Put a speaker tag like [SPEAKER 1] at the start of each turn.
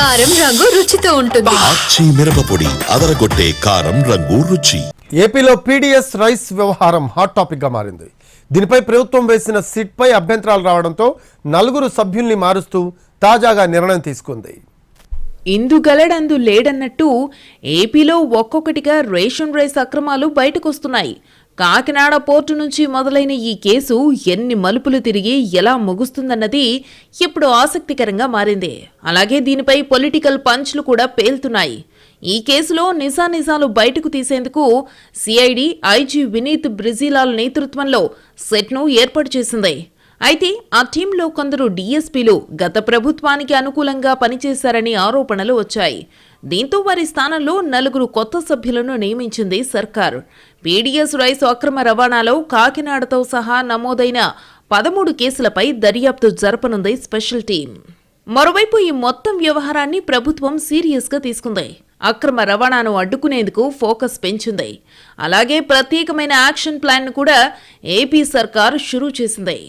[SPEAKER 1] కారం రంగు రుచితో ఉంటుంది.
[SPEAKER 2] ఆచి మిరపపొడి అదరగొట్టే కారం రంగు రుచి.
[SPEAKER 3] ఏపీలో పీడీఎస్ రైస్ వ్యవహారం హాట్ టాపిక్ గా మారింది. దీనిపై ప్రభుత్వం వేసిన సిట్ పై అభ్యంతరాలు రావడంతో 4 సభ్యుల్ని మారుస్తూ తాజాగా నిర్ణయం తీసుకుంది.
[SPEAKER 4] ఇందుగలడందు లేడన్నట్టు ఏపీలో ఒక్కొక్కటిగా రేషన్ రైస్ అక్రమాలు బయటకొస్తున్నాయి. కాకినాడ పోర్టు నుంచి మొదలైన ఈ కేసు ఎన్ని మలుపులు తిరిగి ఎలా ముగుస్తుందన్నది ఇప్పుడు ఆసక్తికరంగా మారింది. అలాగే దీనిపై పొలిటికల్ పంచ్లు కూడా పేలుతున్నాయి. ఈ కేసులో నిజానిజాలు బయటకు తీసేందుకు సిఐడి ఐజీ వినీత్ బ్రిజిలాల్ నేతృత్వంలో సెట్ను ఏర్పాటు చేసింది. అయితే ఆ టీంలో కొందరు డీఎస్పీలు గత ప్రభుత్వానికి అనుకూలంగా పనిచేశారని ఆరోపణలు వచ్చాయి. దీంతో వారి స్థానంలో 4 కొత్త సభ్యులను నియమించింది సర్కార్. పీడీఎస్ రైస్ అక్రమ రవాణాలో కాకినాడతో సహా నమోదైన 13 కేసులపై దర్యాప్తు జరపనుంది స్పెషల్ టీం. మరోవైపు ఈ మొత్తం వ్యవహారాన్ని ప్రభుత్వం సీరియస్గా తీసుకుంది. అక్రమ రవాణాను అడ్డుకునేందుకు ఫోకస్ పెంచింది. అలాగే ప్రత్యేకమైన యాక్షన్ ప్లాన్ను కూడా ఏపీ సర్కార్ షురూ చేసింది.